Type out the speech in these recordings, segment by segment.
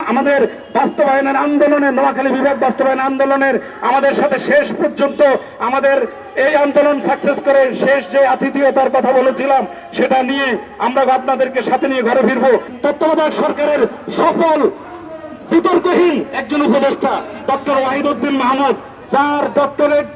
আমাদের বাস্তবায়নের আন্দোলনের, নোয়াখালী বিভাগ বাস্তবায়ন আন্দোলনের আমাদের সাথে শেষ পর্যন্ত আমাদের এই আন্দোলন সাকসেস করে শেষ যে আতিথেয়তার কথা বলেছিলাম সেটা নিয়ে আমরা আপনাদেরকে সাথে নিয়ে ঘরে ফিরবো। তত্ত্বাবধায়ক সরকারের সফল বিতর্কহীন একজন উপদেষ্টা ডক্টর ওয়াহিদউদ্দিন মাহমুদ, যার ডক্টরেট,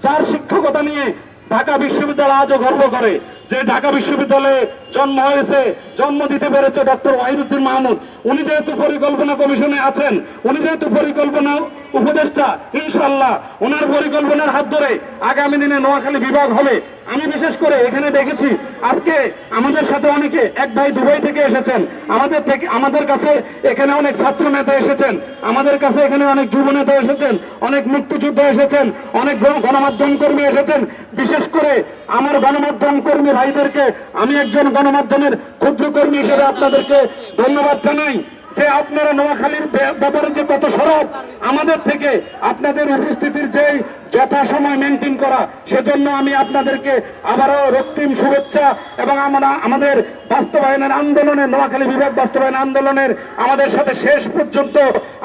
যার শিক্ষকতা নিয়ে ঢাকা বিশ্ববিদ্যালয় আজও গর্ব করে যে ঢাকা বিশ্ববিদ্যালয়ে জন্ম হয়েছে, জন্ম দিতে পেরেছে ডক্টর ওয়াহিদউদ্দিন মাহমুদ। উনি যেহেতু পরিকল্পনা কমিশনে আছেন, উনি যেহেতু পরিকল্পনা উপদেষ্টা, ইনশাআল্লাহ ওনার পরিকল্পনার হাত ধরে আগামী দিনে নোয়াখালী বিভাগ হবে। আমি বিশেষ করে এখানে দেখেছি আজকে আমাদের সাথে অনেকে, এক ভাই দুবাই থেকে এসেছেন, আমাদের কাছে এখানে অনেক ছাত্র নেতা এসেছেন, আমাদের কাছে এখানে অনেক যুব নেতা এসেছেন, অনেক মুক্তিযোদ্ধা এসেছেন, অনেক গণমাধ্যম কর্মী এসেছেন। বিশেষ করে আমার গণমাধ্যম কর্মী ভাইদেরকে আমি একজন গণমাধ্যমের ক্ষুদ্র কর্মী হিসেবে আপনাদেরকে ধন্যবাদ জানাই যে আপনারা নোয়াখালীর ব্যাপারে যে কত সরব, আমাদের থেকে আপনাদের উপস্থিতির যেই যথাসময় মেনটেন করা, সেজন্য আমি আপনাদেরকে আবারও রক্তিম শুভেচ্ছা। এবং আমরা আমাদের বাস্তবায়নের আন্দোলনের, নোয়াখালী বিভাগ বাস্তবায়ন আন্দোলনের আমাদের সাথে শেষ পর্যন্ত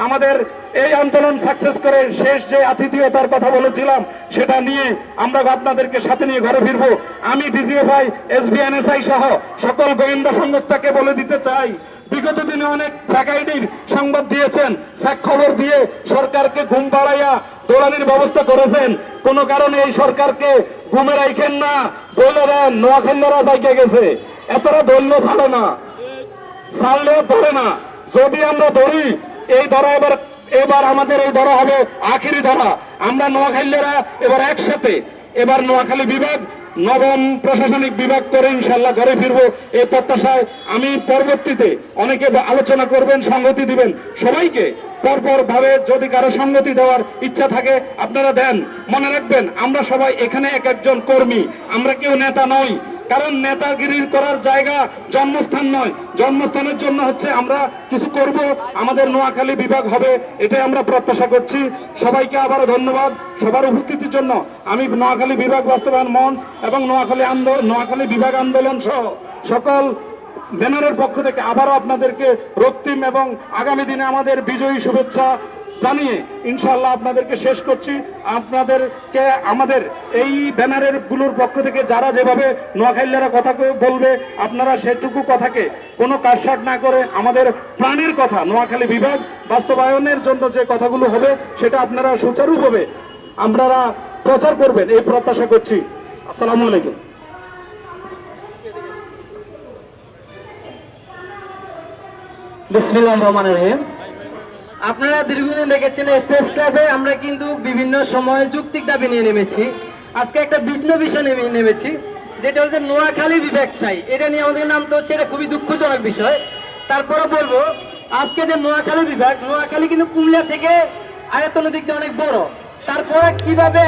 আমাদের এই আন্দোলন সাকসেস করে শেষ যে আতিথেয়তার কথা বলেছিলাম সেটা নিয়ে আমরা আপনাদেরকে সাথে নিয়ে ঘরে ফিরবো। আমি ডিজিএফআই, এসবিএনএসআই সহ সকল গোয়েন্দা সংস্থাকে বলে দিতে চাই, বিগত দিনে অনেক ফ্যাকাইটির সংবাদ দিয়েছেন, ফ্যাক খবর দিয়ে সরকারকে ঘুম পাড়াইয়া দৌড়ানির ব্যবস্থা করেছেন। কোন কারণে এই সরকারকে ঘুমে রাখেন না, বলে দেন নোয়াখালীরা জায়গা গেছে, এতটা দৈন্য ছাড়ে না, ছাড়লেও ধরে না। যদি আমরা ধরি, এই ধরা এবার আমাদের এই ধরা হবে আখেরি ধরা। আমরা নোয়াখালীরা এবার একসাথে, এবার নোয়াখালী বিভাগ নবম প্রশাসনিক বিভাগ করে ইনশাল্লাহ ঘরে ফিরবো এই প্রত্যাশায়। আমি পরবর্তীতে অনেকে আলোচনা করবেন, সংগতি দিবেন, সবাইকে পরপর ভাবে যদি কারো সংগতি দেওয়ার ইচ্ছা থাকে আপনারা দেন। মনে রাখবেন আমরা সবাই এখানে এক একজন কর্মী, আমরা কেউ নেতা নই। কারণ নেতাগিরি করার জায়গা জন্মস্থান নয়, জন্মস্থানের জন্য হচ্ছে আমরা কিছু করব, আমাদের নোয়াখালী বিভাগ হবে, এটাই আমরা প্রত্যাশা করছি। সবাইকে আবারও ধন্যবাদ সবার উপস্থিতির জন্য। আমি নোয়াখালী বিভাগ বাস্তবায়ন মঞ্চ এবং নোয়াখালী বিভাগ আন্দোলন সহ সকল ব্যানারের পক্ষ থেকে আবারও আপনাদেরকে রক্তিম এবং আগামী দিনে আমাদের বিজয়ী শুভেচ্ছা জানিয়ে ইনশাআল্লাহ আপনাদেরকে শেষ করছি। আপনাদেরকে আমাদের এই ব্যানারের গুলোর পক্ষ থেকে যারা যেভাবে নোয়াখালীরা কথা বলবে, আপনারা সেটুকু কথাকে কোনো কাটছাঁট না করে আমাদের প্রাণের কথা নোয়াখালী বিভাগ বাস্তবায়নের জন্য যে কথাগুলো হবে সেটা আপনারা সুচারুভাবে আপনারা প্রচার করবেন, এই প্রত্যাশা করছি। আসসালামু আলাইকুম। বিসমিল্লাহির রহমানির রহিম। আপনারা দীর্ঘদিন দেখেছেন এই প্রেস ক্লাবে আমরা কিন্তু বিভিন্ন সময় যৌক্তিক দাবি নিয়ে নেমেছি। আজকে একটা ভিন্ন বিষয় নেমেছি, যেটা হচ্ছে নোয়াখালী বিভাগ চাই। এটা নিয়ে আমাদের নামটা হচ্ছে, এটা খুবই দুঃখজনক বিষয়। তারপরে বলবো আজকে যে নোয়াখালী বিভাগ, নোয়াখালী কিন্তু কুমিল্লা থেকে আয়তনের দিক দিয়ে অনেক বড়। তারপরে কিভাবে